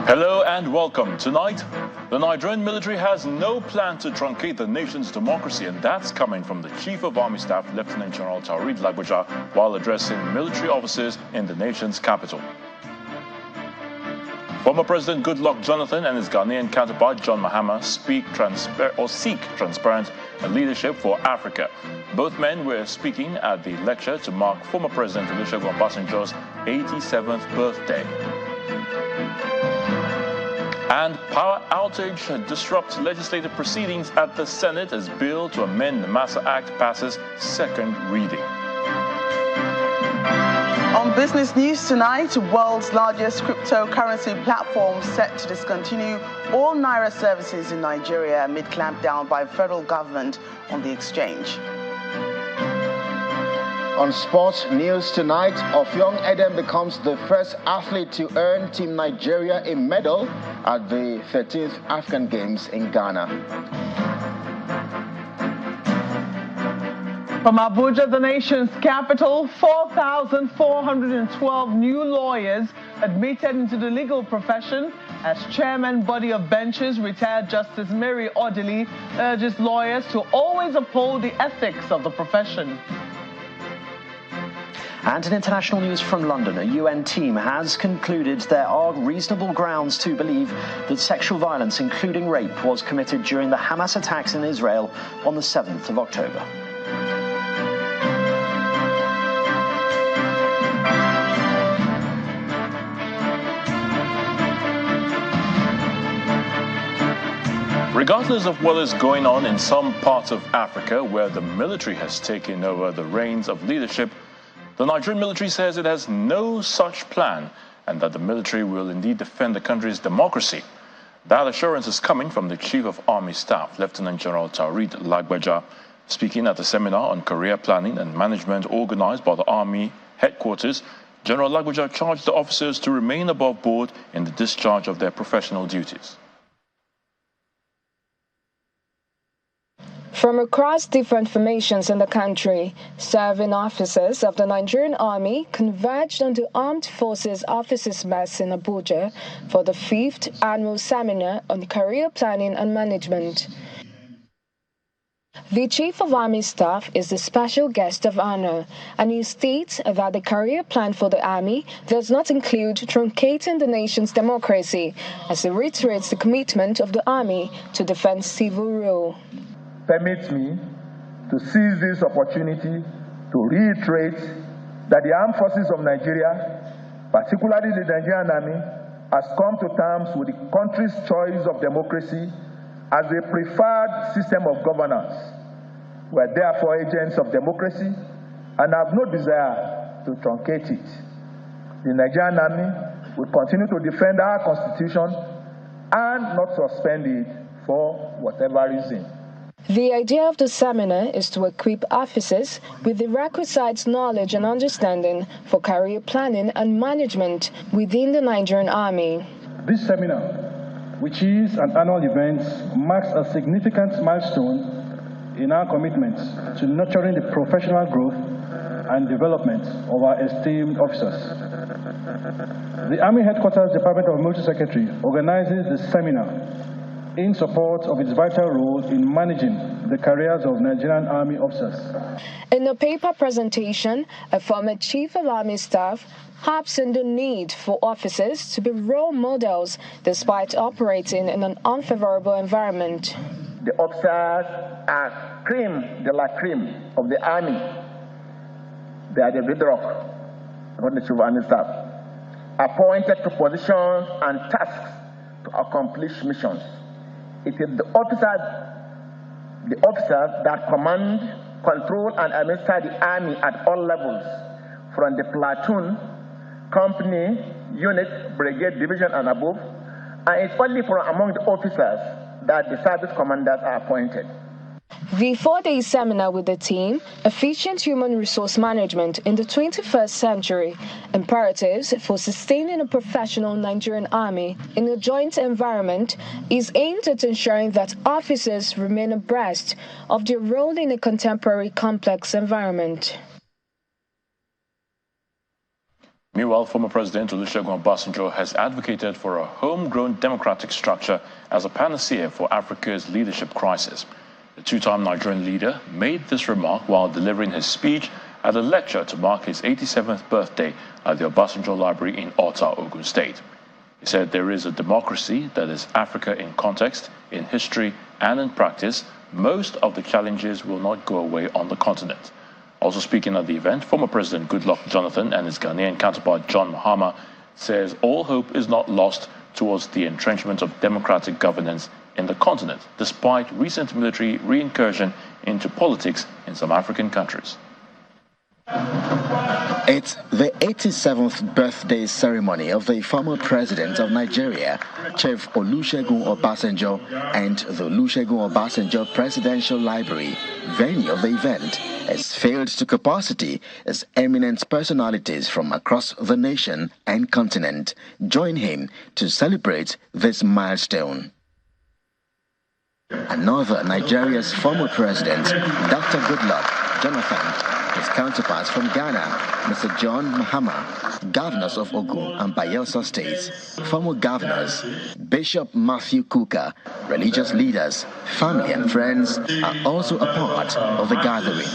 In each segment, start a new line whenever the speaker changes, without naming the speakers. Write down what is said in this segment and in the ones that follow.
Hello and welcome. Tonight, the Nigerian military has no plan to truncate the nation's democracy, and that's coming from the Chief of Army Staff, Lieutenant General Taoreed Lagbaja, while addressing military officers in the nation's capital. Former President Goodluck Jonathan and his Ghanaian counterpart John Mahama seek transparent leadership for Africa. Both men were speaking at the lecture to mark former President Olusegun Obasanjo's 87th birthday. And power outage disrupts legislative proceedings at the Senate as bill to amend the MASA Act passes second reading.
On business news tonight, world's largest cryptocurrency platform set to discontinue all Naira services in Nigeria amid clampdown by federal government on the exchange.
On sports news tonight, Ofyong Eden becomes the first athlete to earn Team Nigeria a medal at the 13th African Games in Ghana.
From Abuja, the nation's capital, 4,412 new lawyers admitted into the legal profession as chairman body of benches, retired Justice Mary Odili, urges lawyers to always uphold the ethics of the profession.
And in international news from London, a UN team has concluded there are reasonable grounds to believe that sexual violence, including rape, was committed during the Hamas attacks in Israel on the 7th of October.
Regardless of what is going on in some parts of Africa where the military has taken over the reins of leadership, the Nigerian military says it has no such plan and that the military will indeed defend the country's democracy. That assurance is coming from the Chief of Army Staff, Lieutenant General Taoreed Lagbaja, speaking at a seminar on career planning and management organized by the Army headquarters. General Lagbaja charged the officers to remain above board in the discharge of their professional duties.
From across different formations in the country, serving officers of the Nigerian Army converged on the Armed Forces Officers' Mess in Abuja for the 5th annual seminar on career planning and management. The Chief of Army Staff is the special guest of honor, and he states that the career plan for the Army does not include truncating the nation's democracy, as he reiterates the commitment of the Army to defend civil rule.
Permit me to seize this opportunity to reiterate that the armed forces of Nigeria, particularly the Nigerian Army, has come to terms with the country's choice of democracy as a preferred system of governance. We are therefore agents of democracy and have no desire to truncate it. The Nigerian Army will continue to defend our constitution and not suspend it for whatever reason.
The idea of the seminar is to equip officers with the requisite knowledge and understanding for career planning and management within the Nigerian Army.
This seminar, which is an annual event, marks a significant milestone in our commitment to nurturing the professional growth and development of our esteemed officers. The Army Headquarters Department of Military Secretary organizes the seminar in support of its vital role in managing the careers of Nigerian Army officers.
In a paper presentation, a former Chief of Army Staff harps on the need for officers to be role models despite operating in an unfavorable environment.
The officers are cream de la creme of the Army. They are the bedrock of the Chief of Army Staff, appointed to positions and tasks to accomplish missions. It is the officers that command, control, and administer the Army at all levels, from the platoon, company, unit, brigade, division, and above. And it's only from among the officers that the service commanders are appointed.
The 4-day seminar with the theme, Efficient Human Resource Management in the 21st Century, Imperatives for Sustaining a Professional Nigerian Army in a Joint Environment, is aimed at ensuring that officers remain abreast of their role in a contemporary complex environment.
Meanwhile, former President Olusegun Obasanjo has advocated for a homegrown democratic structure as a panacea for Africa's leadership crisis. The two-time Nigerian leader made this remark while delivering his speech at a lecture to mark his 87th birthday at the Obasanjo Library in Ota, Ogun State. He said there is a democracy that is Africa in context, in history, and in practice. Most of the challenges will not go away on the continent. Also speaking at the event, former President Goodluck Jonathan and his Ghanaian counterpart John Mahama says all hope is not lost towards the entrenchment of democratic governance in the continent, despite recent military reincursion into politics in some African countries.
It's the 87th birthday ceremony of the former president of Nigeria, Chief Olusegun Obasanjo, and the Olusegun Obasanjo Presidential Library. Venue of the event has filled to capacity as eminent personalities from across the nation and continent join him to celebrate this milestone. Another Nigeria's former president, Dr. Goodluck Jonathan, his counterparts from Ghana, Mr. John Mahama, governors of Ogun and Bayelsa states, former governors, Bishop Matthew Kuka, religious leaders, family and friends are also a part of the gathering.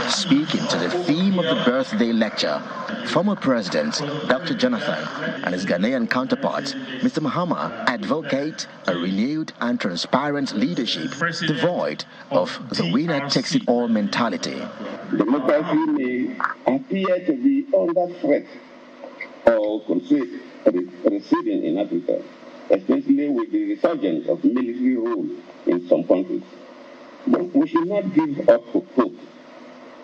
Speaking to the theme of the birthday lecture, former President Dr. Jonathan and his Ghanaian counterpart, Mr. Mahama, advocate a renewed and transparent leadership devoid of the winner-takes-it-all mentality.
Democracy may appear to be under threat or receding in Africa, especially with the resurgence of military rule in some countries. But we should not give up hope.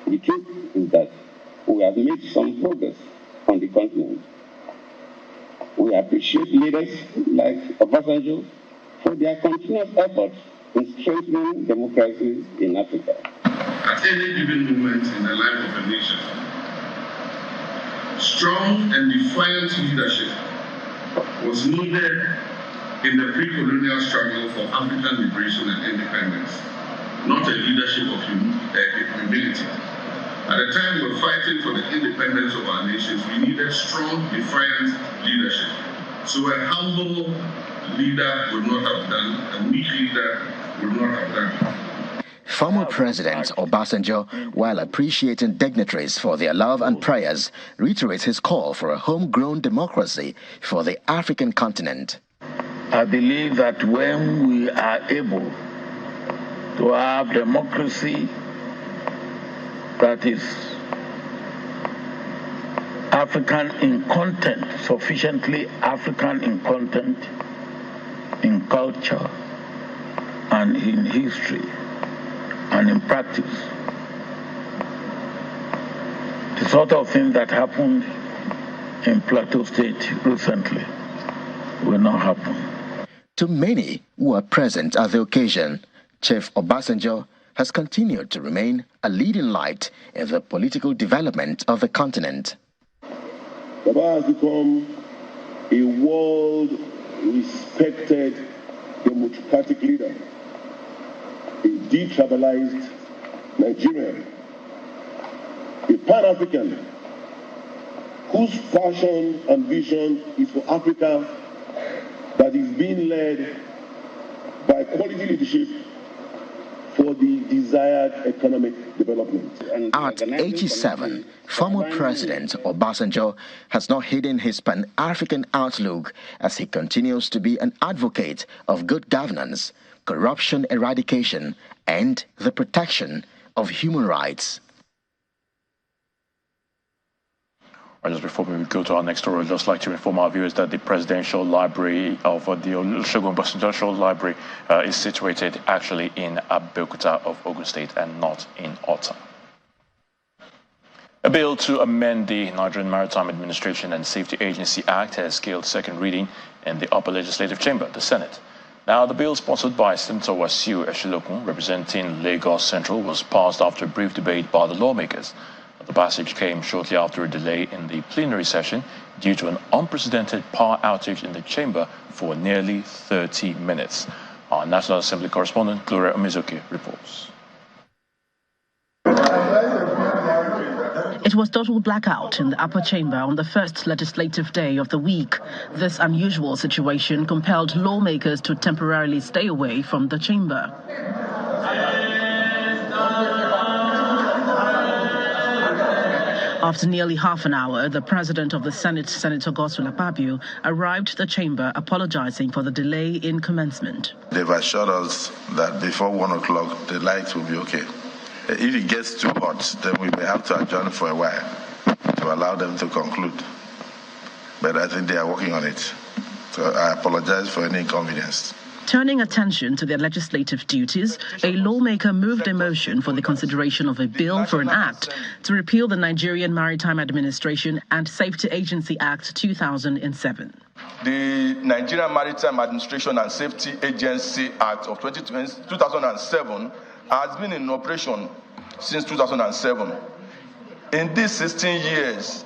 The truth is that we have made some progress on the continent. We appreciate leaders like Obasanjo for their continuous efforts in strengthening democracy in Africa.
At any given moment in the life of a nation, strong and defiant leadership was needed in the pre-colonial struggle for African liberation and independence, not a leadership of humility. At the time we were fighting for the independence of our nations, we needed strong, defiant leadership. So a humble leader would not have done, a weak leader would not have done.
Former President Obasanjo, while appreciating dignitaries for their love and prayers, reiterates his call for a homegrown democracy for the African continent.
I believe that when we are able to have democracy that is African in content, sufficiently African in content, in culture, and in history, and in practice, the sort of thing that happened in Plateau State recently will not happen.
To many who were present at the occasion, Chief Obasanjo has continued to remain a leading light in the political development of the continent.
Baba has become a world-respected democratic leader, a detribalized Nigerian, a Pan-African whose passion and vision is for Africa that is being led by quality leadership for the desired economic development.
At 87, former President Obasanjo has not hidden his Pan-African outlook as he continues to be an advocate of good governance, corruption eradication, and the protection of human rights.
Just before we go to our next story, I'd just like to inform our viewers that the Presidential Library of the Olusegun Obasanjo Library is situated actually in Abeokuta of Ogun State and not in Ota. A bill to amend the Nigerian Maritime Administration and Safety Agency Act has scaled second reading in the upper legislative chamber, the Senate. Now, the bill sponsored by Senator Wasiu Eshilokun, representing Lagos Central, was passed after a brief debate by the lawmakers. The passage came shortly after a delay in the plenary session due to an unprecedented power outage in the chamber for nearly 30 minutes. Our National Assembly correspondent, Gloria Omizuki, reports.
It
It was total blackout in the upper chamber on the first legislative day of the week. This unusual situation compelled lawmakers to temporarily stay away from the chamber. After nearly half an hour, the president of the Senate, Senator Godswill Akpabio, arrived at the chamber apologizing for the delay in commencement.
They've assured us that before 1 o'clock, the lights will be okay. If it gets too hot, then we may have to adjourn for a while to allow them to conclude. But I think they are working on it. So I apologize for any inconvenience.
Turning attention to their legislative duties, a lawmaker moved a motion for the consideration of a bill for an act to repeal the Nigerian Maritime Administration and Safety Agency Act 2007.
The Nigerian Maritime Administration and Safety Agency Act of 2007 has been in operation since 2007. In these 16 years,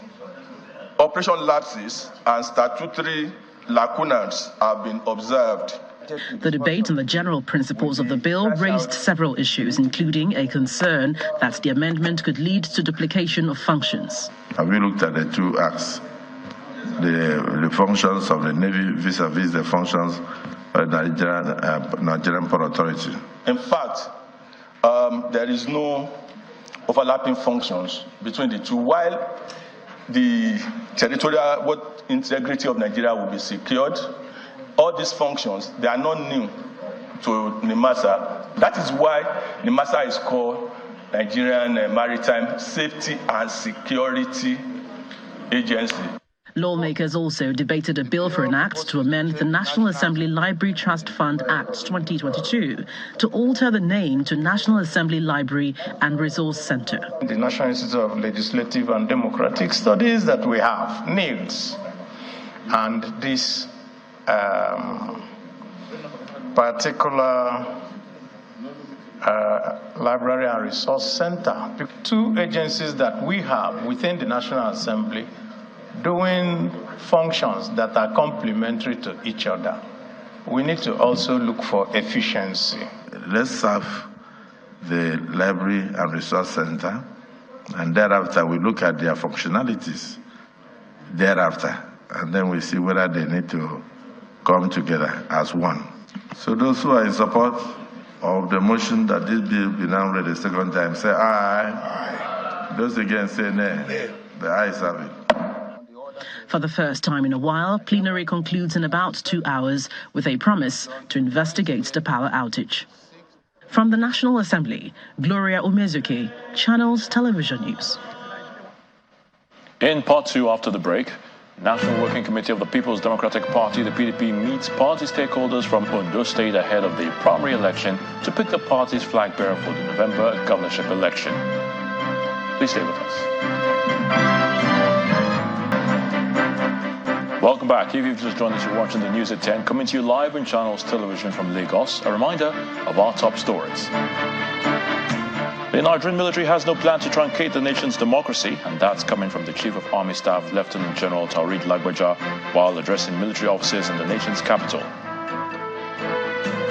operation lapses and statutory lacunas have been observed.
The debate on the general principles of the bill raised several issues, including a concern that the amendment could lead to duplication of functions.
Have you looked at the two acts? The functions of the Navy vis-a-vis the functions of the Nigerian Port Authority?
In fact, there is no overlapping functions between the two. While the territorial integrity of Nigeria will be secured, all these functions, they are not new to NIMASA. That is why NIMASA is called Nigerian Maritime Safety and Security Agency.
Lawmakers also debated a bill for an act to amend the National Assembly Library Trust Fund Act 2022 to alter the name to National Assembly Library and Resource Center.
The National Institute of Legislative and Democratic Studies that we have needs, and this particular Library and Resource Center, the two agencies that we have within the National Assembly doing functions that are complementary to each other. We need to also look for efficiency.
Let's have the Library and Resource Center, and thereafter we look at their functionalities thereafter, and then we see whether they need to come together as one. So those who are in support of the motion that this bill be now read a second time, say aye. Aye. Those against say nay. The ayes have it.
For the first time in a while, plenary concludes in about 2 hours with a promise to investigate the power outage. From the National Assembly, Gloria Umezuke, Channels Television News.
In part two after the break, National Working Committee of the People's Democratic Party, the PDP, meets party stakeholders from Ondo State ahead of the primary election to pick the party's flag bearer for the November governorship election. Please stay with us. Welcome back. If you've just joined us, you're watching the news at 10, coming to you live on Channels Television from Lagos. A reminder of our top stories. The Nigerian military has no plan to truncate the nation's democracy, and that's coming from the Chief of Army Staff, Lieutenant General Taoreed Lagbaja, while addressing military officers in the nation's capital.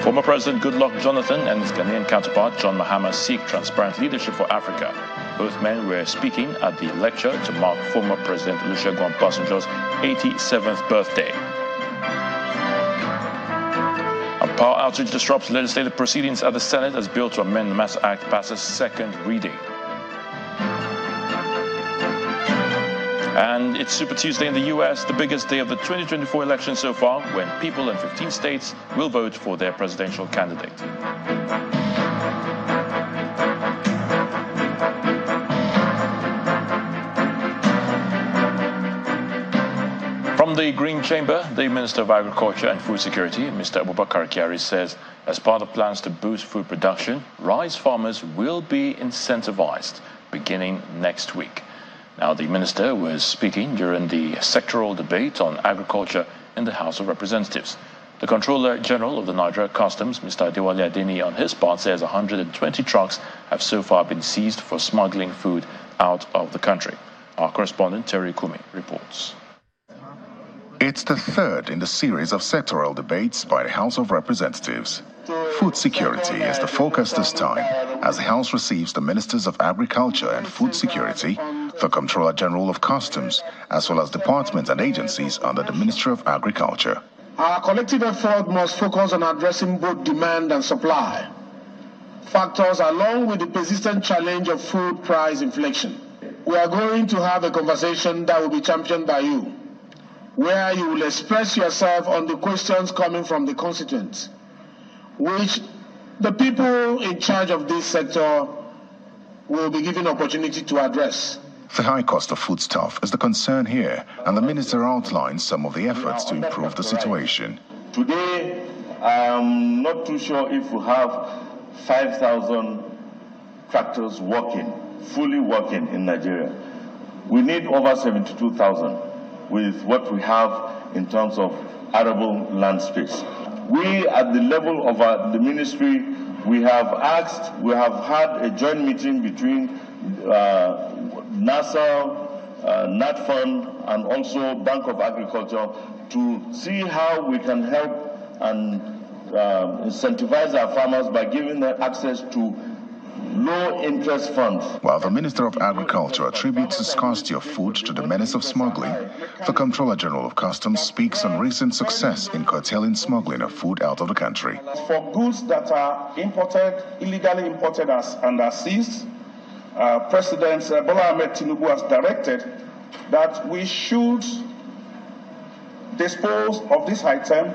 Former President Goodluck Jonathan and his Ghanaian counterpart, John Mahama, seek transparent leadership for Africa. Both men were speaking at the lecture to mark former President Olusegun Obasanjo's 87th birthday. A power outage disrupts legislative proceedings at the Senate as bill to amend the Mass Act passes second reading. And it's Super Tuesday in the U.S., the biggest day of the 2024 election so far, when people in 15 states will vote for their presidential candidate. From the Green Chamber, the Minister of Agriculture and Food Security, Mr. Abubakar Kyari, says as part of plans to boost food production, rice farmers will be incentivized beginning next week. Now, the minister was speaking during the sectoral debate on agriculture in the House of Representatives. The Controller General of the Nigeria Customs, Mr. Adewale Adeni, on his part says 120 trucks have so far been seized for smuggling food out of the country. Our correspondent, Terry Kumi, reports.
It's the third in the series of sectoral debates by the House of Representatives. Food security is the focus this time, as the House receives the Ministers of Agriculture and Food Security, the Comptroller General of Customs, as well as departments and agencies under the Ministry of Agriculture.
Our collective effort must focus on addressing both demand and supply factors along with the persistent challenge of food price inflation. We are going to have a conversation that will be championed by you, where you will express yourself on the questions coming from the constituents, which the people in charge of this sector will be given opportunity to address.
The high cost of foodstuff is the concern here, and the minister outlines some of the efforts to improve the situation.
Today, I am not too sure if we have 5,000 tractors fully working in Nigeria. We need over 72,000 with what we have in terms of arable land space. We, at the level of the ministry, we have had a joint meeting between NASA, NatFund, and also Bank of Agriculture to see how we can help and incentivize our farmers by giving them access to low-interest funds.
While the Minister of Agriculture attributes the scarcity of food to the menace of smuggling, the Comptroller General of Customs speaks on recent success in curtailing smuggling of food out of the country.
For goods that are imported, illegally imported and are seized, President Bola Ahmed Tinubu has directed that we should dispose of this item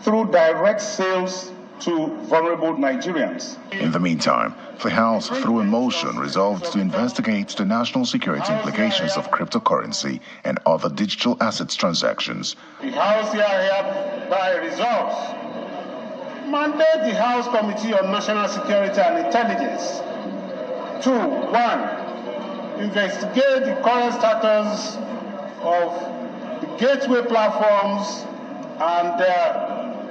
through direct sales to vulnerable Nigerians.
In the meantime, the House, through a motion, resolved to investigate the national security implications of cryptocurrency and other digital assets transactions.
The House hereby resolves mandate the House Committee on National Security and Intelligence to 1. Investigate the current status of the gateway platforms and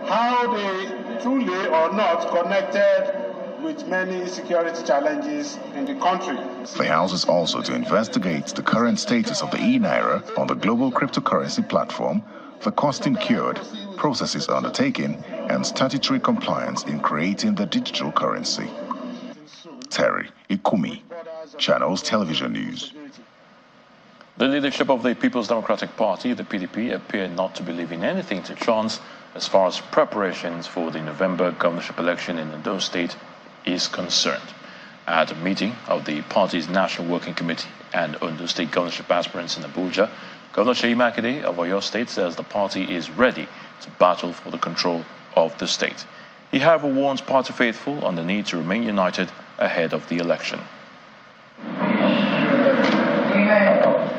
how they truly or not connected with many security challenges in the country.
The House is also to investigate the current status of the e-Naira on the global cryptocurrency platform, the cost incurred, processes undertaken, and statutory compliance in creating the digital currency. Terry Ikumi, Channels Television News.
The leadership of the People's Democratic Party, the PDP, appear not to be leaving anything to chance as far as preparations for the November governorship election in Ondo State is concerned. At a meeting of the party's National Working Committee and Ondo State governorship aspirants in Abuja, Governor Seyi Makinde of Oyo State says the party is ready to battle for the control of the state. He, however, warns party faithful on the need to remain united ahead of the election.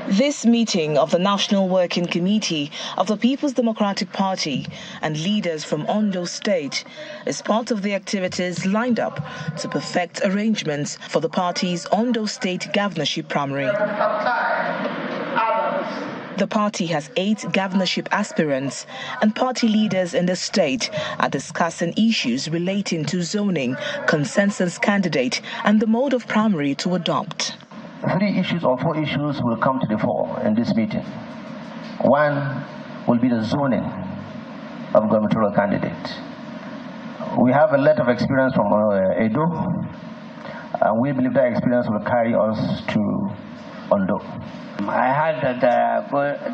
This meeting of the National Working Committee of the People's Democratic Party and leaders from Ondo State is part of the activities lined up to perfect arrangements for the party's Ondo State governorship primary. The party has 8 governorship aspirants, and party leaders in the state are discussing issues relating to zoning, consensus candidate, and the mode of primary to adopt.
3 issues or 4 issues will come to the fore in this meeting. One will be the zoning of gubernatorial candidate. We have a lot of experience from Edo, and we believe that experience will carry us to Ondo.
I heard that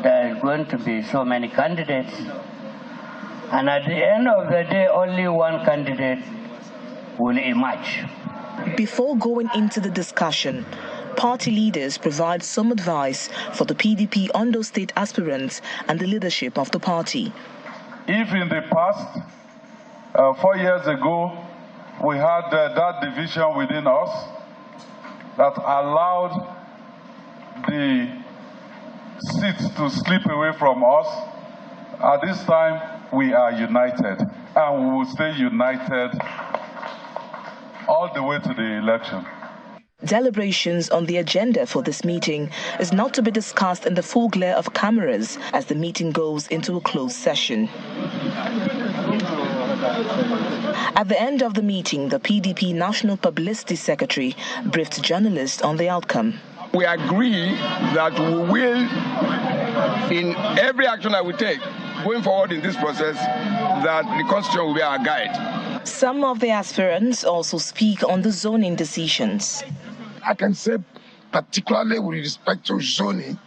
there are going to be so many candidates, and at the end of the day, only one candidate will emerge.
Before going into the discussion, party leaders provide some advice for the PDP Ondo State aspirants and the leadership of the party.
If in the past, 4 years ago, we had that division within us that allowed the seats to slip away from us, at this time we are united, and we will stay united all the way to the election.
Deliberations on the agenda for this meeting is not to be discussed in the full glare of cameras as the meeting goes into a closed session. At the end of the meeting, the PDP National Publicity Secretary briefed journalists on the outcome.
We agree that we will, in every action that we take going forward in this process, that the Constitution will be our guide.
Some of the aspirants also speak on the zoning decisions.
I can say
particularly with respect to zoning,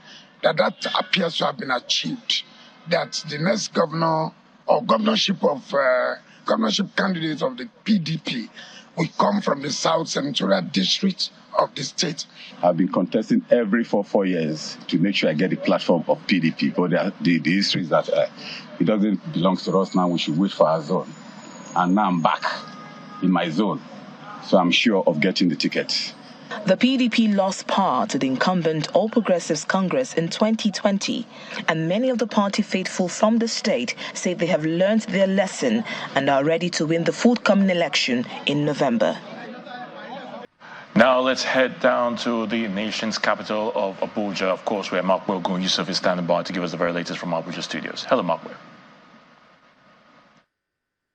that appears to have been achieved. That the next governor or governorship candidates of the PDP will come from the South Senatorial District of the state.
I've been contesting every 4 years to make sure I get the platform of PDP, but the history is that it doesn't belong to us now. We should wait for our zone. And now I'm back in my zone, so I'm sure of getting the ticket.
The PDP lost power to the incumbent All Progressives Congress in 2020, and many of the party faithful from the state say they have learned their lesson and are ready to win the forthcoming election in November.
Now let's head down to the nation's capital of Abuja, of course, where Mark Wilgun Yusuf is standing by to give us the very latest from Abuja studios. Hello, Mark.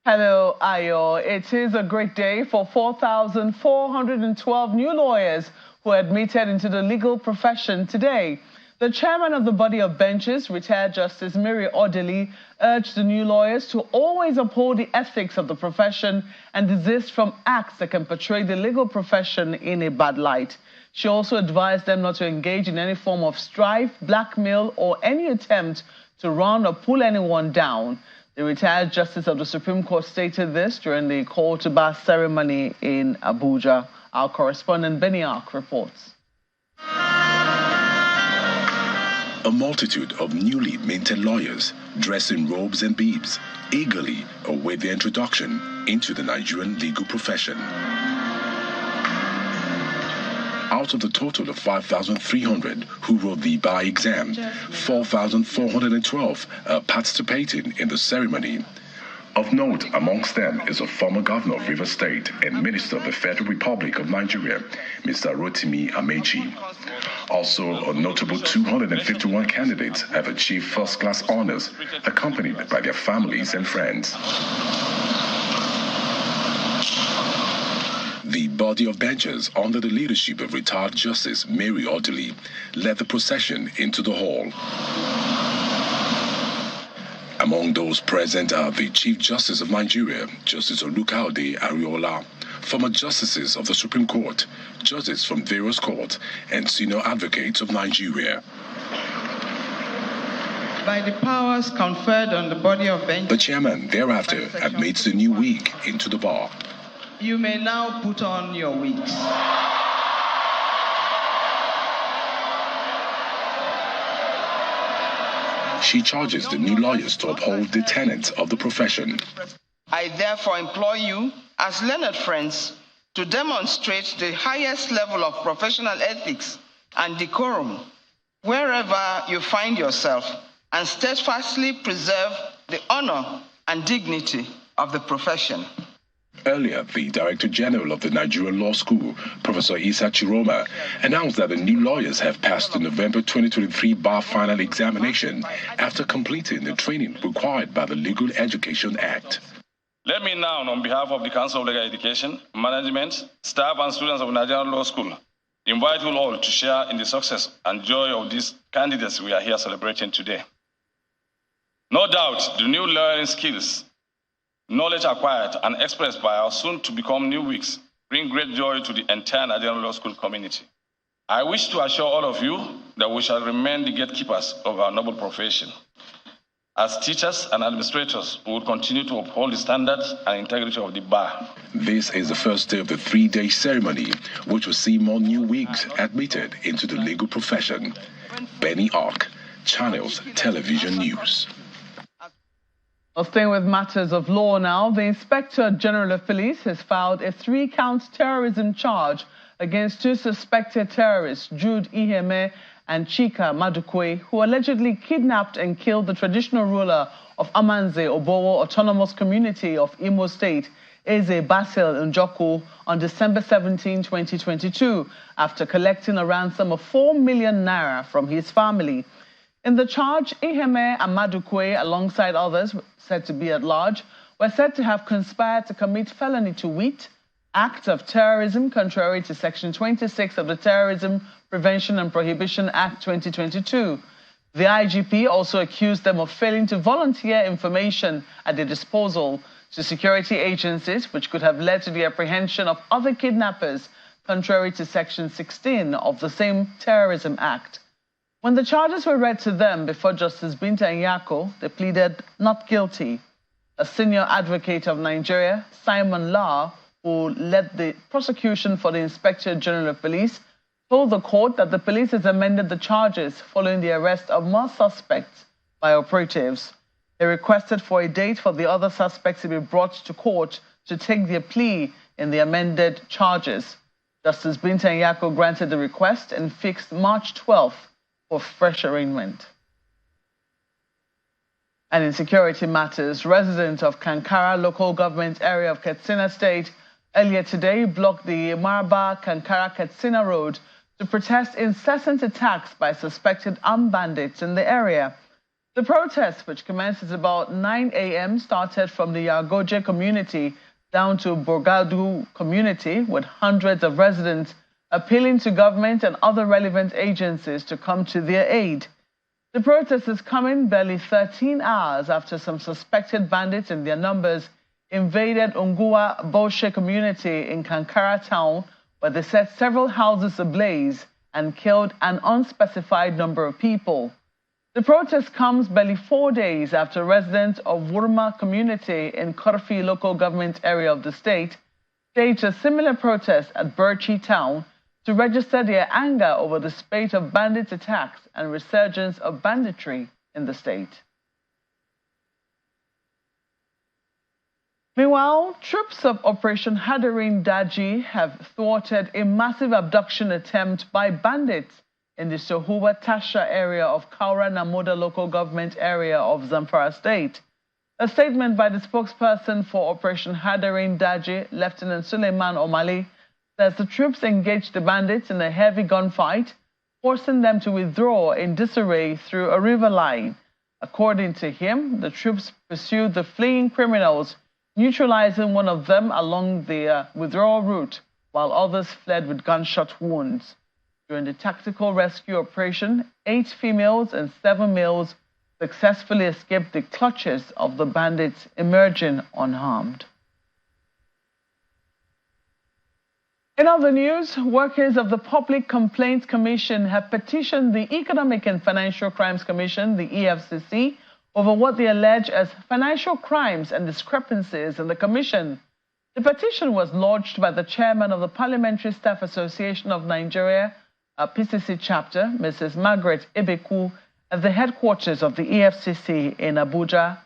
Hello, Ayo. It is a great day for 4,412 new lawyers who admitted into the legal profession today. The chairman of the body of benches, retired Justice Mary Odili, urged the new lawyers to always uphold the ethics of the profession and desist from acts that can portray the legal profession in a bad light. She also advised them not to engage in any form of strife, blackmail, or any attempt to run or pull anyone down. The retired Justice of the Supreme Court stated this during the call to bar ceremony in Abuja. Our correspondent Benny Ark reports.
A multitude of newly minted lawyers dressed in robes and bibs eagerly await their introduction into the Nigerian legal profession. Out of the total of 5,300 who wrote the bar exam, 4,412 are participating in the ceremony. Of note amongst them is a former governor of Rivers State and Minister of the Federal Republic of Nigeria, Mr. Rotimi Amechi. Also, a notable 251 candidates have achieved first-class honors, accompanied by their families and friends. The body of benchers, under the leadership of retired Justice Mary Odili, led the procession into the hall. Among those present are the Chief Justice of Nigeria, Justice Olukayode Ariola, former justices of the Supreme Court, judges from various courts, and senior advocates of Nigeria.
By the powers conferred on the body of bench,
the chairman thereafter admits the new wig into the bar.
You may now put on your wigs.
She charges the new lawyers to uphold the tenets of the profession.
I therefore implore you, as learned friends, to demonstrate the highest level of professional ethics and decorum wherever you find yourself, and steadfastly preserve the honor and dignity of the profession.
Earlier, the Director General of the Nigerian Law School, Professor Isa Chiroma, announced that the new lawyers have passed the November 2023 bar final examination after completing the training required by the Legal Education Act.
Let me now, on behalf of the Council of Legal Education, management, staff, and students of the Nigerian Law School, invite you all to share in the success and joy of these candidates we are here celebrating today. No doubt, the new learning skills, knowledge acquired and expressed by our soon-to-become new wigs bring great joy to the entire Nigerian Law School community. I wish to assure all of you that we shall remain the gatekeepers of our noble profession. As teachers and administrators, we will continue to uphold the standards and integrity of the bar.
This is the first day of the 3-day ceremony, which will see more new wigs admitted into the legal profession. Benny Ark, Channels Television News.
Staying with matters of law now, the Inspector General of Police has filed a 3-count terrorism charge against 2 suspected terrorists, Jude Iheme and Chika Madukwe, who allegedly kidnapped and killed the traditional ruler of Amanze Obowo Autonomous Community of Imo State, Eze Basil Njoku, on December 17, 2022, after collecting a ransom of 4 million naira from his family. In the charge, Iheme and Madukwe, alongside others said to be at large, were said to have conspired to commit felony to wit, act of terrorism contrary to Section 26 of the Terrorism Prevention and Prohibition Act 2022. The IGP also accused them of failing to volunteer information at their disposal to security agencies, which could have led to the apprehension of other kidnappers contrary to Section 16 of the same Terrorism Act. When the charges were read to them before Justice Binta Nyako, they pleaded not guilty. A senior advocate of Nigeria, Simon Law, who led the prosecution for the Inspector General of Police, told the court that the police has amended the charges following the arrest of more suspects by operatives. They requested for a date for the other suspects to be brought to court to take their plea in the amended charges. Justice Binta Nyako granted the request and fixed March 12th for fresh arraignment. And in security matters, residents of Kankara local government area of Katsina State earlier today blocked the Maraba-Kankara-Katsina road to protest incessant attacks by suspected armed bandits in the area. The protest, which commences about 9 a.m., started from the Yagoje community down to Borgadu community, with hundreds of residents appealing to government and other relevant agencies to come to their aid. The protest is coming barely 13 hours after some suspected bandits in their numbers invaded Ungua Boshe community in Kankara town, where they set several houses ablaze and killed an unspecified number of people. The protest comes barely 4 days after residents of Wurma community in Korfi local government area of the state staged a similar protest at Birchi town to register their anger over the spate of bandits attacks and resurgence of banditry in the state. Meanwhile, troops of Operation Hadarin Daji have thwarted a massive abduction attempt by bandits in the Sohuwa Tasha area of Kaura Namoda local government area of Zamfara State. A statement by the spokesperson for Operation Hadarin Daji, Lieutenant Suleiman Omali, says the troops engaged the bandits in a heavy gunfight, forcing them to withdraw in disarray through a river line. According to him, the troops pursued the fleeing criminals, neutralizing one of them along the withdrawal route, while others fled with gunshot wounds. During the tactical rescue operation, 8 females and 7 males successfully escaped the clutches of the bandits, emerging unharmed. In other news, workers of the Public Complaints Commission have petitioned the Economic and Financial Crimes Commission, the EFCC, over what they allege as financial crimes and discrepancies in the commission. The petition was lodged by the chairman of the Parliamentary Staff Association of Nigeria, PCC chapter, Mrs. Margaret Ebeku, at the headquarters of the EFCC in Abuja.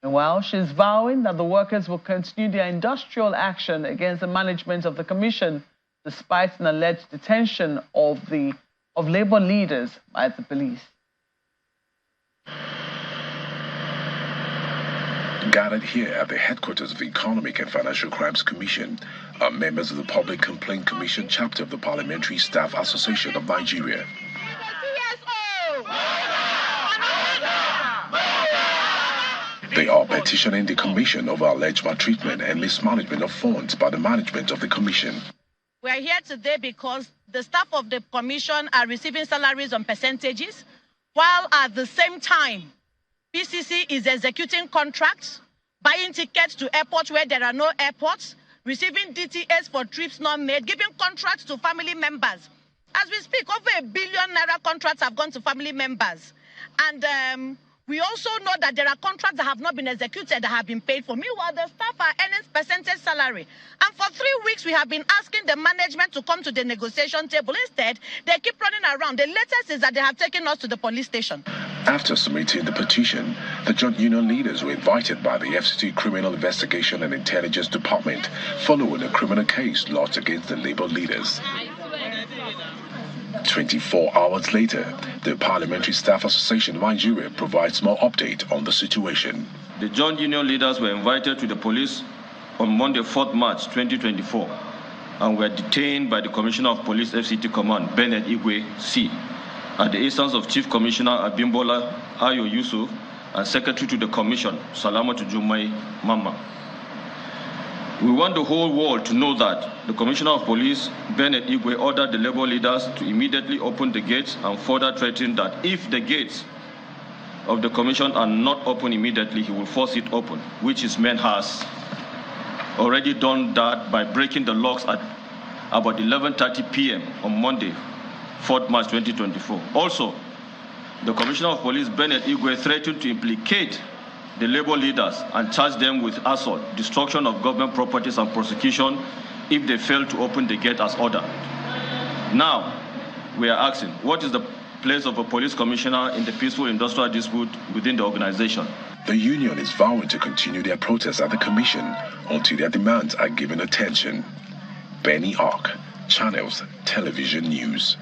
Meanwhile, she is vowing that the workers will continue their industrial action against the management of the commission, despite an alleged detention of labor leaders by the police.
Gathered here at the headquarters of the Economic and Financial Crimes Commission are members of the Public Complaint Commission chapter of the Parliamentary Staff Association of Nigeria. They are petitioning the Commission over alleged maltreatment and mismanagement of funds by the management of the Commission.
We are here today because the staff of the Commission are receiving salaries on percentages, while at the same time, PCC is executing contracts, buying tickets to airports where there are no airports, receiving DTS for trips not made, giving contracts to family members. As we speak, over ₦1 billion contracts have gone to family members. And we also know that there are contracts that have not been executed that have been paid for. Meanwhile, the staff are earning percentage salary. And for 3 weeks, we have been asking the management to come to the negotiation table. Instead, they keep running around. The latest is that they have taken us to the police station.
After submitting the petition, the joint union leaders were invited by the FCT Criminal Investigation and Intelligence Department following a criminal case lodged against the labor leaders. 24 hours later, the Parliamentary Staff Association of Nigeria provides more update on the situation.
The joint union leaders were invited to the police on Monday, 4th March 2024, and were detained by the Commissioner of Police FCT Command, Bernard Igwe C., at the instance of Chief Commissioner Abimbola Ayo Yusuf and Secretary to the Commission, Salamatu Jumai Mama. We want the whole world to know that the Commissioner of Police, Bernard Igwe, ordered the labor leaders to immediately open the gates and further threatened that if the gates of the Commission are not open immediately, he will force it open, which his men has already done that by breaking the locks at about 11:30 p.m. on Monday, 4th March 2024. Also, the Commissioner of Police, Bandit, threatened to implicate the labor leaders and charge them with assault, destruction of government properties, and prosecution if they fail to open the gate as ordered. Now, we are asking, what is the place of a police commissioner in the peaceful industrial dispute within the organization?
The union is vowing to continue their protests at the commission until their demands are given attention. Benny Ark, Channels Television News.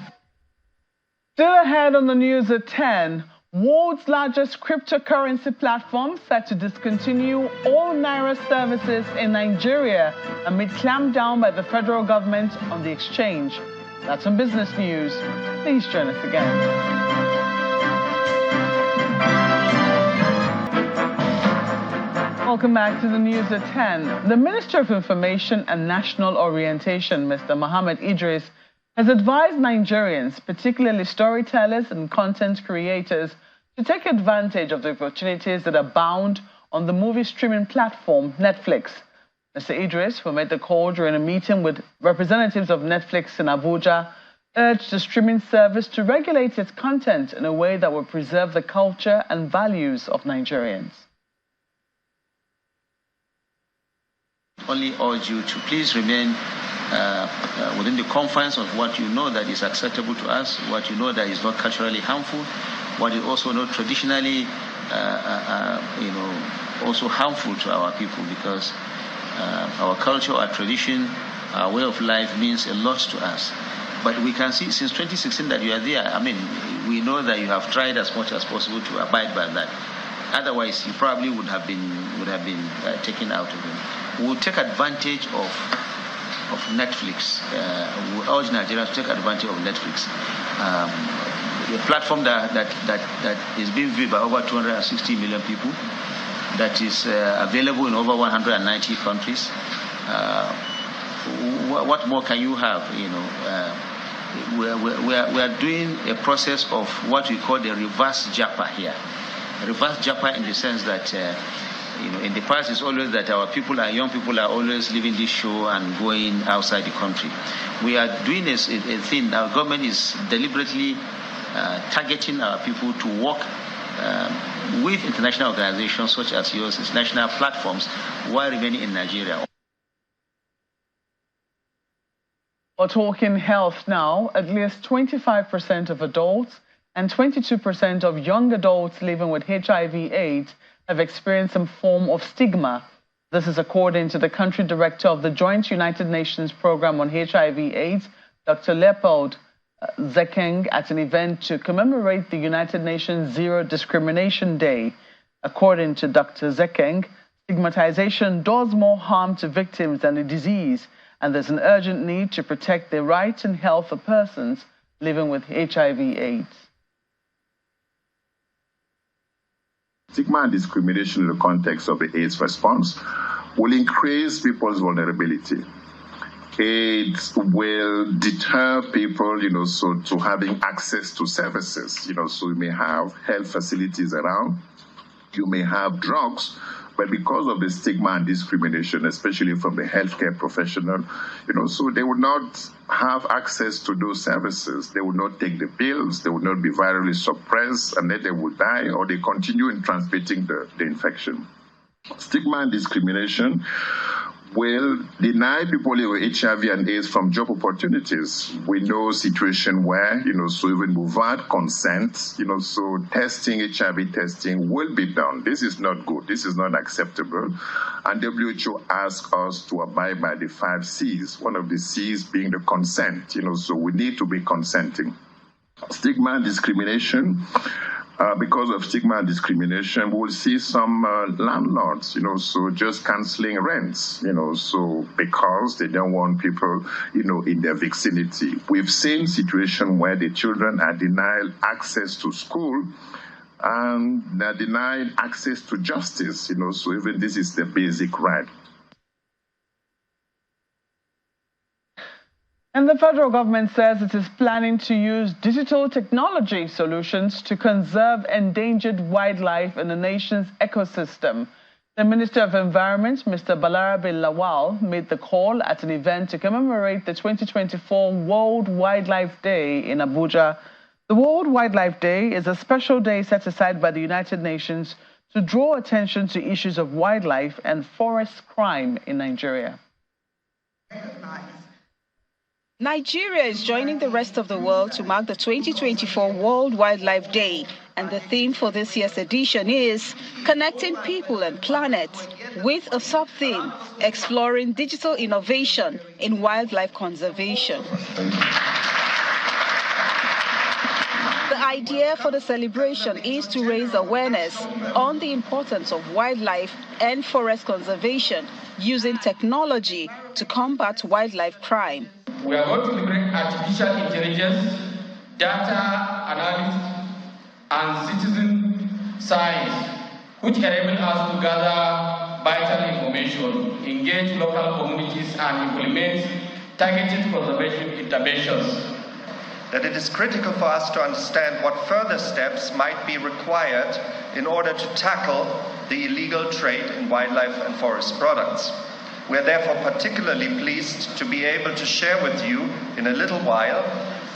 Still ahead on the news at 10, world's largest cryptocurrency platform set to discontinue all Naira services in Nigeria amid clampdown by the federal government on the exchange. That's on Business News. Please join us again. Welcome back to the news at 10. The Minister of Information and National Orientation, Mr. Mohammed Idris, has advised Nigerians, particularly storytellers and content creators, to take advantage of the opportunities that abound on the movie streaming platform Netflix. Mr. Idris, who made the call during a meeting with representatives of Netflix in Abuja, urged the streaming service to regulate its content in a way that will preserve the culture and values of Nigerians.
Only urge you to please remain within the confines of what you know that is acceptable to us, what you know that is not culturally harmful, what you also know traditionally, also harmful to our people, because our culture, our tradition, our way of life means a lot to us. But we can see since 2016 that you are there. I mean, we know that you have tried as much as possible to abide by that. Otherwise, you probably would have been taken out of it. We'll take advantage of Netflix. We urge Nigerians to take advantage of Netflix. A platform that is being viewed by over 260 million people, that is available in over 190 countries. What more can you have? We are doing a process of what we call the reverse Japa here. Reverse Japa in the sense that in the past it's always that our young people are always leaving this show and going outside the country. We are doing a thing. Our government is deliberately targeting our people to work with international organizations such as yours, international platforms, while remaining in Nigeria.
We're talking health now. At least 25% of adults and 22% of young adults living with HIV/AIDS have experienced some form of stigma. This is according to the country director of the Joint United Nations Program on HIV/AIDS, Dr. Leopold Zekeng, at an event to commemorate the United Nations Zero Discrimination Day. According to Dr. Zekeng, stigmatization does more harm to victims than the disease, and there's an urgent need to protect the rights and health of persons living with HIV/AIDS.
Stigma and discrimination in the context of the AIDS response will increase people's vulnerability. AIDS will deter people, so to having access to services, so you may have health facilities around, you may have drugs, but because of the stigma and discrimination, especially from the healthcare professional, so they would not have access to those services. They would not take the pills, they would not be virally suppressed, and then they would die, or they continue in transmitting the infection. Stigma and discrimination will deny people with HIV and AIDS from job opportunities. We know a situation where, so even without consent, so testing, HIV testing will be done. This is not good. This is not acceptable. And WHO asks us to abide by the 5 C's, one of the C's being the consent, so we need to be consenting. Stigma and discrimination. Because of stigma and discrimination, we'll see some landlords, so just canceling rents, so because they don't want people, in their vicinity. We've seen situations where the children are denied access to school and they're denied access to justice, so even this is the basic right.
And the federal government says it is planning to use digital technology solutions to conserve endangered wildlife in the nation's ecosystem. The Minister of Environment, Mr. Balarabe Lawal, made the call at an event to commemorate the 2024 World Wildlife Day in Abuja. The World Wildlife Day is a special day set aside by the United Nations to draw attention to issues of wildlife and forest crime in Nigeria.
Nigeria is joining the rest of the world to mark the 2024 World Wildlife Day, and the theme for this year's edition is Connecting People and Planet, with a sub-theme, exploring digital innovation in wildlife conservation. The idea for the celebration is to raise awareness on the importance of wildlife and forest conservation using technology to combat wildlife crime.
We are going to leverage artificial intelligence, data analysis, and citizen science, which enable us to gather vital information, engage local communities, and implement targeted conservation interventions.
That it is critical for us to understand what further steps might be required in order to tackle the illegal trade in wildlife and forest products. We are therefore particularly pleased to be able to share with you in a little while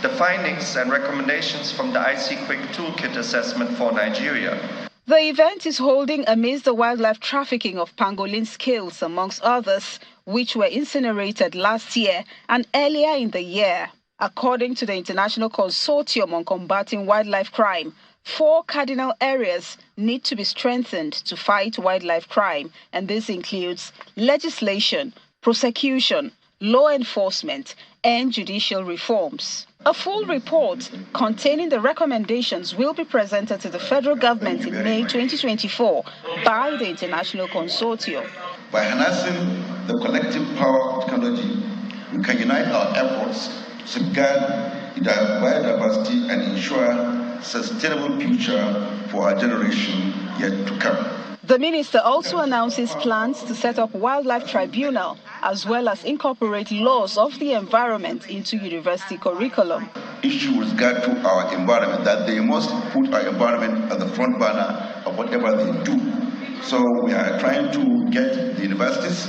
the findings and recommendations from the IC Quick Toolkit Assessment for Nigeria.
The event is holding amidst the wildlife trafficking of pangolin scales, amongst others, which were incinerated last year and earlier in the year. According to the International Consortium on Combating Wildlife Crime, 4 cardinal areas need to be strengthened to fight wildlife crime, and this includes legislation, prosecution, law enforcement, and judicial reforms. A full report containing the recommendations will be presented to the federal government in May 2024 by the International Consortium.
By harnessing the collective power of technology, we can unite our efforts to safeguard biodiversity and ensure sustainable future for our generation yet to come.
The minister also announces plans to set up wildlife tribunal as well as incorporate laws of the environment into university curriculum.
Issue with regard to our environment, that they must put our environment at the front burner of whatever they do. So we are trying to get the universities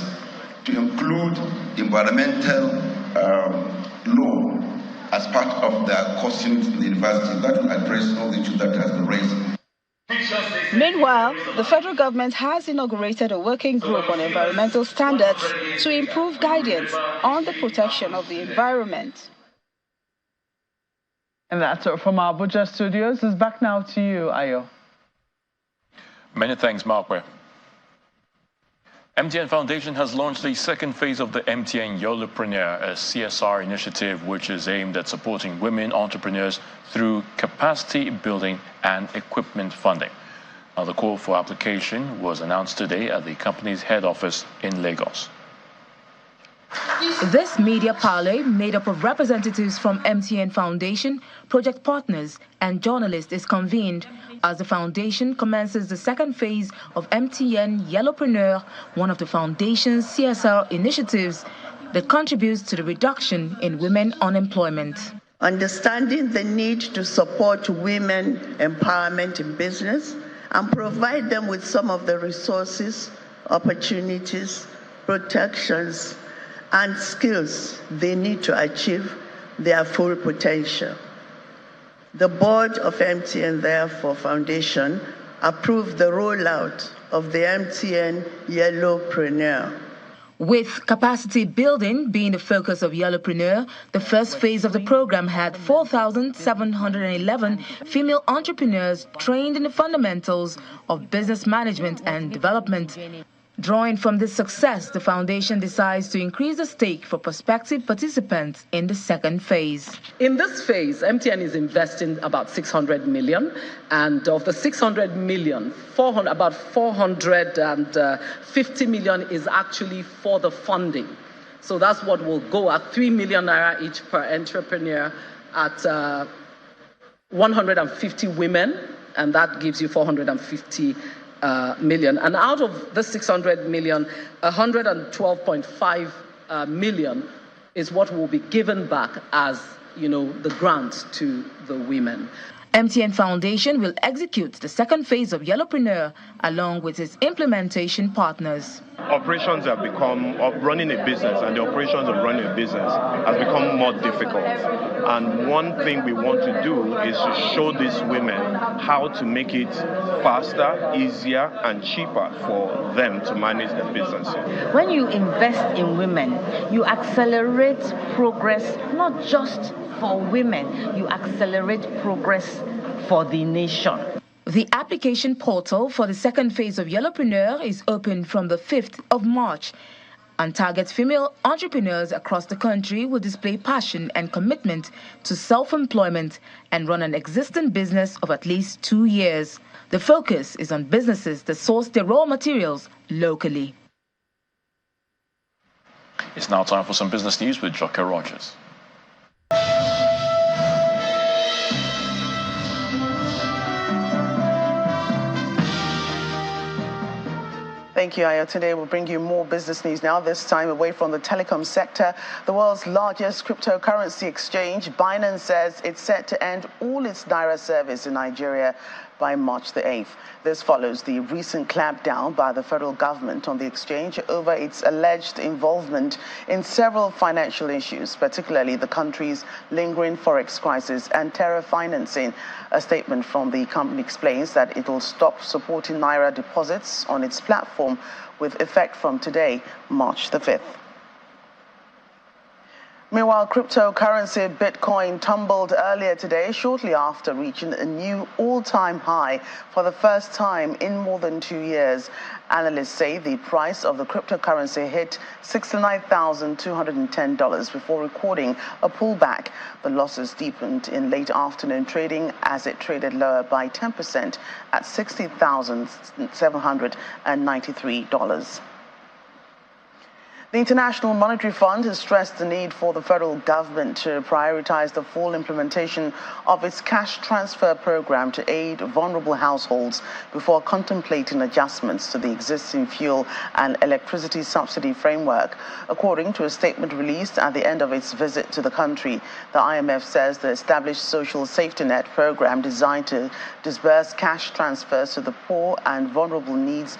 to include environmental law as part of their courses in the university. That will address all the issues that has been raised.
Meanwhile, the federal government has inaugurated a working group on environmental standards to improve guidance on the protection of the environment.
And that's it from our Abuja studios. It's back now to you, Ayo.
Many thanks, Markwe. MTN Foundation has launched the second phase of the MTN Yellowpreneur, a CSR initiative which is aimed at supporting women entrepreneurs through capacity building and equipment funding. Now, the call for application was announced today at the company's head office in Lagos.
This media parley, made up of representatives from MTN Foundation, project partners, and journalists, is convened as the foundation commences the second phase of MTN Yellowpreneur, one of the foundation's CSR initiatives that contributes to the reduction in women unemployment.
Understanding the need to support women empowerment in business and provide them with some of the resources, opportunities, protections, and skills they need to achieve their full potential. The board of MTN, therefore, Foundation approved the rollout of the MTN Yellowpreneur.
With capacity building being the focus of Yellowpreneur, the first phase of the program had 4,711 female entrepreneurs trained in the fundamentals of business management and development. Drawing from this success, the foundation decides to increase the stake for prospective participants in the second phase.
In this phase, MTN is investing about 600 million, and of the 600 million, about 450 million is actually for the funding. So that's what will go at 3 million naira each per entrepreneur at 150 women, and that gives you 450 million. And out of the 600 million, 112.5 million is what will be given back as, the grant to the women.
MTN Foundation will execute the second phase of Yellowpreneur along with its implementation partners.
Operations have become, running a business and the operations of running a business has become more difficult. And one thing we want to do is to show these women how to make it faster, easier, and cheaper for them to manage their business.
When you invest in women, you accelerate progress not just for women, you accelerate progress for the nation.
The application portal for the second phase of Yellowpreneur is open from the 5th of March and targets female entrepreneurs across the country who display passion and commitment to self-employment and run an existing business of at least 2 years. The focus is on businesses that source their raw materials locally.
It's now time for some business news with Joke Rogers.
Thank you, Ayo. Today we'll bring you more business news now, this time away from the telecom sector. The world's largest cryptocurrency exchange, Binance, says it's set to end all its Naira service in Nigeria by March the 8th. This follows the recent clampdown by the federal government on the exchange over its alleged involvement in several financial issues, particularly the country's lingering forex crisis and terror financing. A statement from the company explains that it will stop supporting Naira deposits on its platform with effect from today, March the 5th. Meanwhile, cryptocurrency Bitcoin tumbled earlier today, shortly after reaching a new all-time high for the first time in more than 2 years. Analysts say the price of the cryptocurrency hit $69,210 before recording a pullback. The losses deepened in late afternoon trading as it traded lower by 10% at $60,793. The International Monetary Fund has stressed the need for the federal government to prioritize the full implementation of its cash transfer program to aid vulnerable households before contemplating adjustments to the existing fuel and electricity subsidy framework. According to a statement released at the end of its visit to the country, the IMF says the established social safety net program designed to disburse cash transfers to the poor and vulnerable needs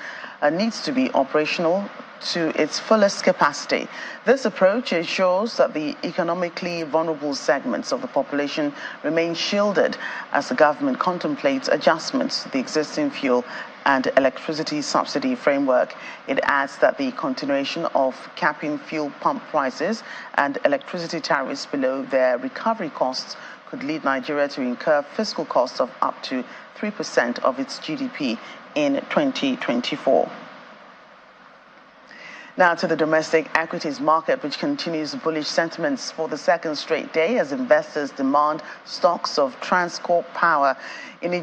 to be operational to its fullest capacity. This approach ensures that the economically vulnerable segments of the population remain shielded as the government contemplates adjustments to the existing fuel and electricity subsidy framework. It adds that the continuation of capping fuel pump prices and electricity tariffs below their recovery costs could lead Nigeria to incur fiscal costs of up to 3% of its GDP in 2024. Now to the domestic equities market, which continues bullish sentiments for the second straight day as investors demand stocks of Transcorp Power.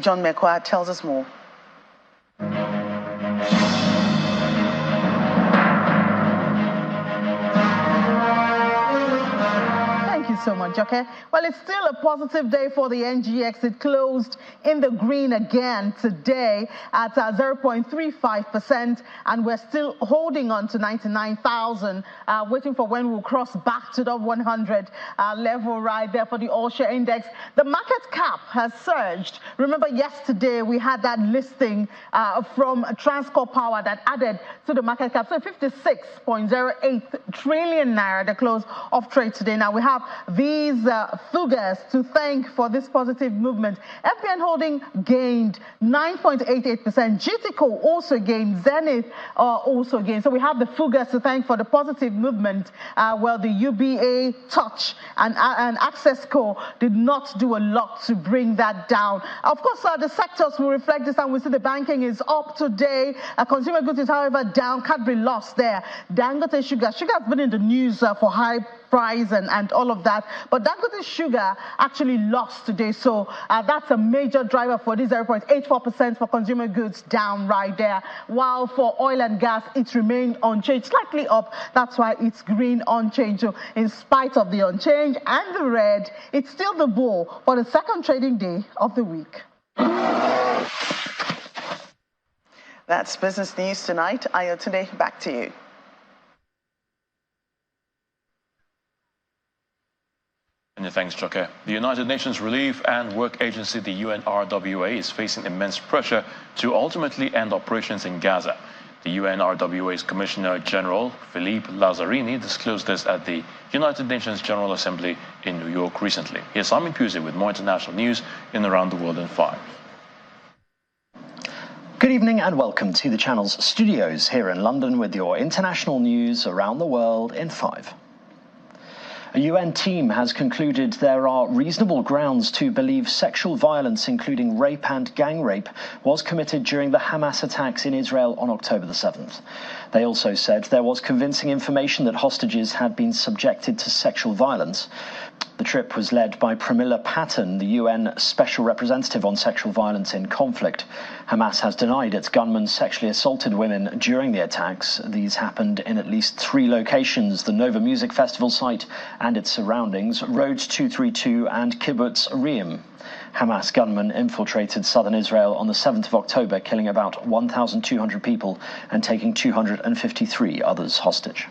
John Mekwa tells us more.
So much, okay? Well, it's still a positive day for the NGX. It closed in the green again today at 0.35%, and we're still holding on to 99,000, waiting for when we'll cross back to the 100 level right there for the all-share index. The market cap has surged. Remember, yesterday we had that listing from Transcorp Power that added to the market cap. So 56.08 trillion naira, the close of trade today. Now we have these figures to thank for this positive movement. FBN Holding gained 9.88%. GTCO also gained. Zenith also gained. So we have the figures to thank for the positive movement. Well, the UBA, Touch, and Accessco did not do a lot to bring that down. Of course, the sectors will reflect this, and we see the banking is up today. Consumer goods is, however, down. Cadbury lost there. Dangote Sugar has been in the news for high price and all of that, but Dangote Sugar actually lost today, so that's a major driver for this 0.84% for consumer goods, down right there. While for oil and gas, it remained unchanged, slightly up. That's why it's green unchanged. So in spite of the unchanged and the red, it's still the bull for the second trading day of the week.
That's business news tonight. Ayotunde, back to you.
Thanks, Joke. The United Nations Relief and Work Agency, the UNRWA, is facing immense pressure to ultimately end operations in Gaza. The UNRWA's Commissioner General, Philippe Lazzarini, disclosed this at the United Nations General Assembly in New York recently. Here's Simon Pusey with more international news in Around the World in 5.
Good evening and welcome to the channel's studios here in London with your international news around the world in 5. A UN team has concluded there are reasonable grounds to believe sexual violence, including rape and gang rape, was committed during the Hamas attacks in Israel on October the 7th. They also said there was convincing information that hostages had been subjected to sexual violence. The trip was led by Pramila Patten, the UN Special Representative on Sexual Violence in Conflict. Hamas has denied its gunmen sexually assaulted women during the attacks. These happened in at least 3 locations: the Nova Music Festival site and its surroundings, Road 232 and Kibbutz Re'im. Hamas gunmen infiltrated southern Israel on the 7th of October, killing about 1,200 people and taking 253 others hostage.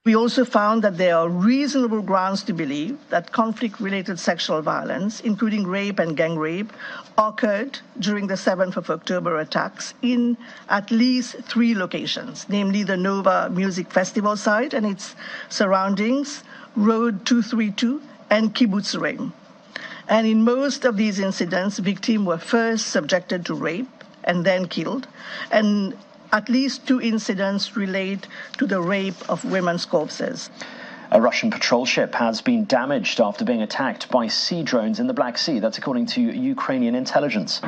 We also found that there are reasonable grounds to believe that conflict-related sexual violence, including rape and gang rape, occurred during the 7th of October attacks in at least 3 locations, namely the Nova Music Festival site and its surroundings, Road 232 and Kibbutz Re'im. And in most of these incidents, victims were first subjected to rape and then killed, and at least 2 incidents relate to the rape of women's corpses.
A Russian patrol ship has been damaged after being attacked by sea drones in the Black Sea. That's according to Ukrainian intelligence.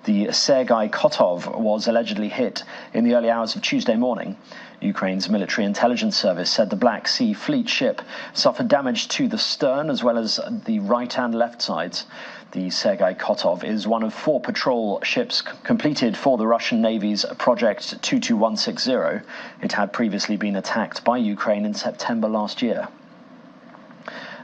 The Sergei Kotov was allegedly hit in the early hours of Tuesday morning. Ukraine's military intelligence service said the Black Sea Fleet ship suffered damage to the stern as well as the right and left sides. The Sergei Kotov is one of 4 patrol ships completed for the Russian Navy's Project 22160. It had previously been attacked by Ukraine in September last year.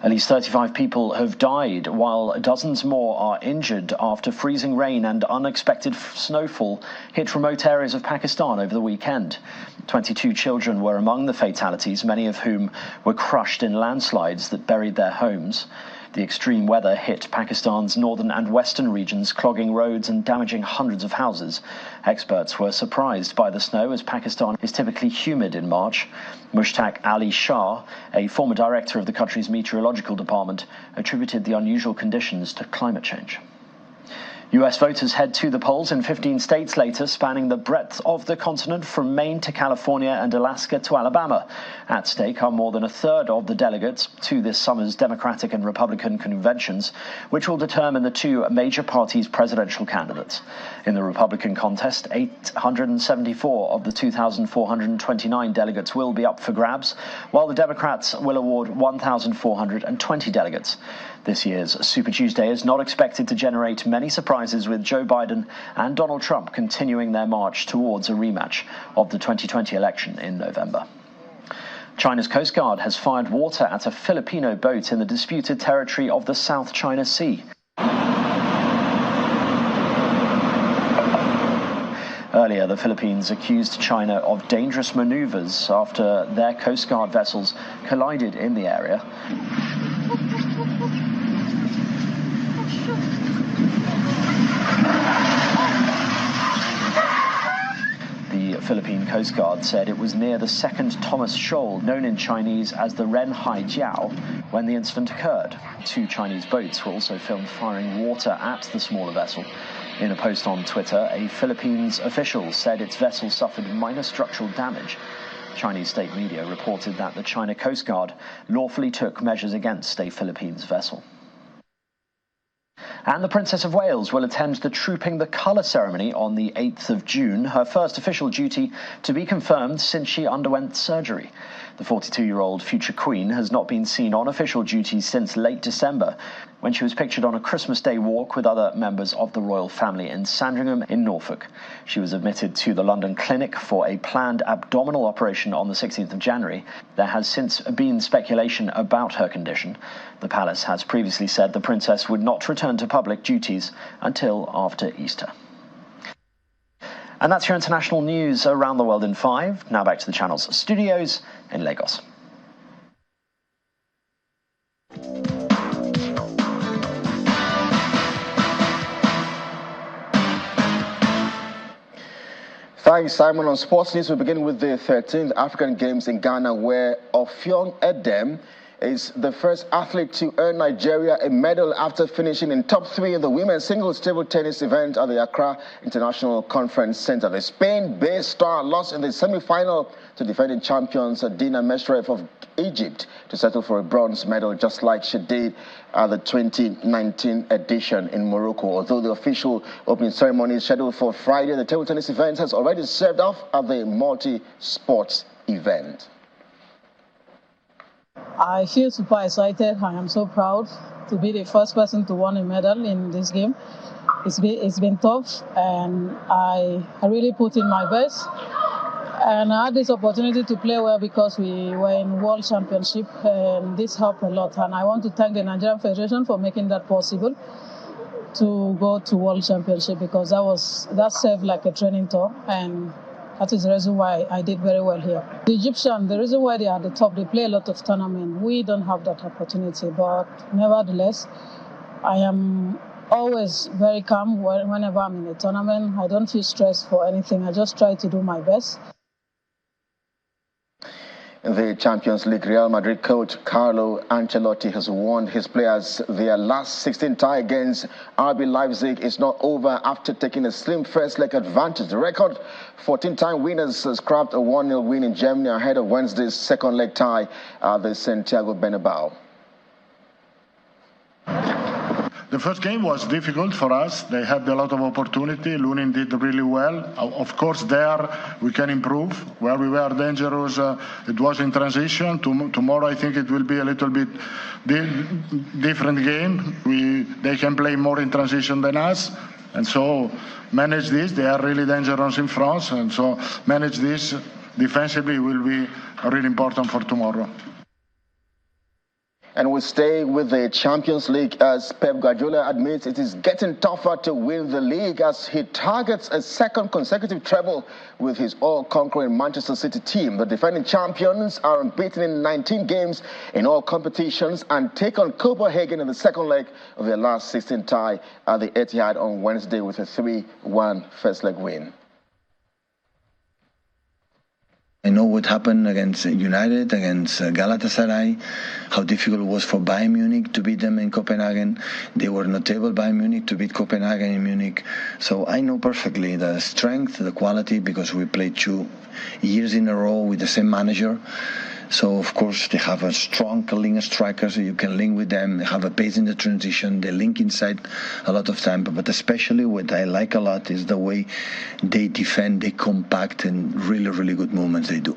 At least 35 people have died, while dozens more are injured after freezing rain and unexpected snowfall hit remote areas of Pakistan over the weekend. 22 children were among the fatalities, many of whom were crushed in landslides that buried their homes. The extreme weather hit Pakistan's northern and western regions, clogging roads and damaging hundreds of houses. Experts were surprised by the snow, as Pakistan is typically humid in March. Mushtaq Ali Shah, a former director of the country's meteorological department, attributed the unusual conditions to climate change. US voters head to the polls in 15 states later, spanning the breadth of the continent from Maine to California and Alaska to Alabama. At stake are more than a third of the delegates to this summer's Democratic and Republican conventions, which will determine the 2 major parties' presidential candidates. In the Republican contest, 874 of the 2,429 delegates will be up for grabs, while the Democrats will award 1,420 delegates. This year's Super Tuesday is not expected to generate many surprises, with Joe Biden and Donald Trump continuing their march towards a rematch of the 2020 election in November. China's Coast Guard has fired water at a Filipino boat in the disputed territory of the South China Sea. Earlier, the Philippines accused China of dangerous maneuvers after their Coast Guard vessels collided in the area. The Philippine Coast Guard said it was near the second Thomas Shoal, known in Chinese as the Ren Hai Jiao, when the incident occurred. 2 Chinese boats were also filmed firing water at the smaller vessel. In a post on Twitter, a Philippines official said its vessel suffered minor structural damage. Chinese state media reported that the China Coast Guard lawfully took measures against a Philippines vessel. And the Princess of Wales will attend the Trooping the Colour ceremony on the 8th of June, her first official duty to be confirmed since she underwent surgery. The 42-year-old future Queen has not been seen on official duties since late December, when she was pictured on a Christmas Day walk with other members of the royal family in Sandringham in Norfolk. She was admitted to the London clinic for a planned abdominal operation on the 16th of January. There has since been speculation about her condition. The palace has previously said the princess would not return to public duties until after Easter. And that's your international news around the world in 5. Now back to the channel's studios in Lagos.
Thanks, Simon. On sports news, we begin with the 13th African Games in Ghana, where Ofiong Edem is the first athlete to earn Nigeria a medal after finishing in top 3 in the women's singles table tennis event at the Accra International Conference Center. The Spain-based star lost in the semi-final to defending champions Dina Mesrev of Egypt to settle for a bronze medal, just like she did at the 2019 edition in Morocco. Although the official opening ceremony is scheduled for Friday, the table tennis event has already served off at the multi-sports event.
I feel super excited. I am so proud to be the first person to win a medal in this game. It's been tough, and I really put in my best. And I had this opportunity to play well because we were in World Championship, and this helped a lot. And I want to thank the Nigerian Federation for making that possible to go to World Championship, because that served like a training tour, and that is the reason why I did very well here. The Egyptian, the reason why they are at the top, they play a lot of tournaments. We don't have that opportunity, but nevertheless, I am always very calm whenever I'm in a tournament. I don't feel stressed for anything. I just try to do my best.
In the Champions League, Real Madrid coach Carlo Ancelotti has warned his players their last 16 tie against RB Leipzig is not over after taking a slim first leg advantage. The record 14-time winners scrapped a 1-0 win in Germany ahead of Wednesday's second leg tie at the Santiago Bernabeu.
The first game was difficult for us. They had a lot of opportunity. Lunin did really well. Of course, there we can improve. Where we were dangerous, it was in transition. Tomorrow, I think it will be a little bit different game. They can play more in transition than us. And so manage this. They are really dangerous in France. And so manage this defensively will be really important for tomorrow.
And we stay with the Champions League as Pep Guardiola admits it is getting tougher to win the league as he targets a second consecutive treble with his all-conquering Manchester City team. The defending champions are unbeaten in 19 games in all competitions and take on Copenhagen in the second leg of their last 16 tie at the Etihad on Wednesday with a 3-1 first leg win.
I know what happened against United, against Galatasaray, how difficult it was for Bayern Munich to beat them in Copenhagen. They were not able, Bayern Munich, to beat Copenhagen in Munich. So I know perfectly the strength, the quality, because we played 2 years in a row with the same manager. So, of course, they have a strong link striker, so you can link with them. They have a pace in the transition. They link inside a lot of time. But especially what I like a lot is the way they defend, they compact, and really, really good movements they do.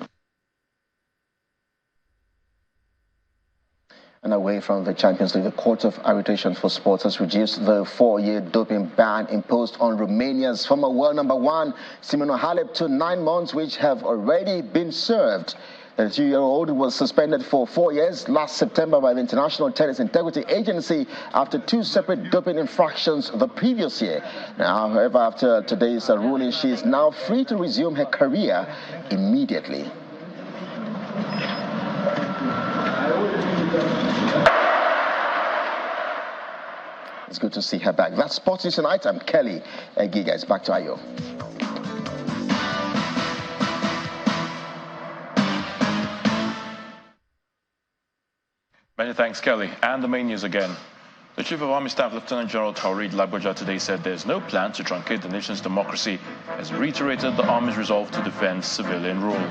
And away from the Champions League, the Court of Arbitration for Sports has reduced the 4-year doping ban imposed on Romania's former world number 1, Simona Halep, to 9 months, which have already been served. The 2-year-old was suspended for 4 years last September by the International Tennis Integrity Agency after 2 separate doping infractions the previous year. Now, however, after today's ruling, she is now free to resume her career immediately. It's good to see her back. That's Sports News Tonight. I'm Kelly Giga. It's back to Ayo.
Many thanks, Kelly. And the main news again. The Chief of Army Staff, Lieutenant General Taoreed Lagbaja, today said there's no plan to truncate the nation's democracy, as reiterated the Army's resolve to defend civilian rule.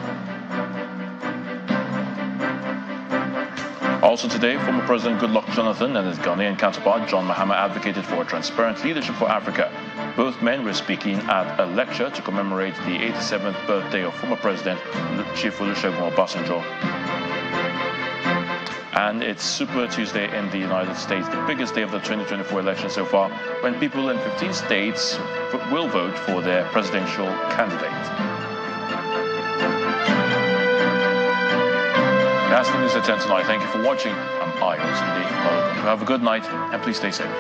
Also today, former President Goodluck Jonathan and his Ghanaian counterpart John Mahama advocated for transparent leadership for Africa. Both men were speaking at a lecture to commemorate the 87th birthday of former President Chief Olusegun Obasanjo. And it's Super Tuesday in the United States, the biggest day of the 2024 election so far, when people in 15 states will vote for their presidential candidate. That's the news at 10 tonight. Thank you for watching. I'm Ayo Tunde. Have a good night and please stay safe.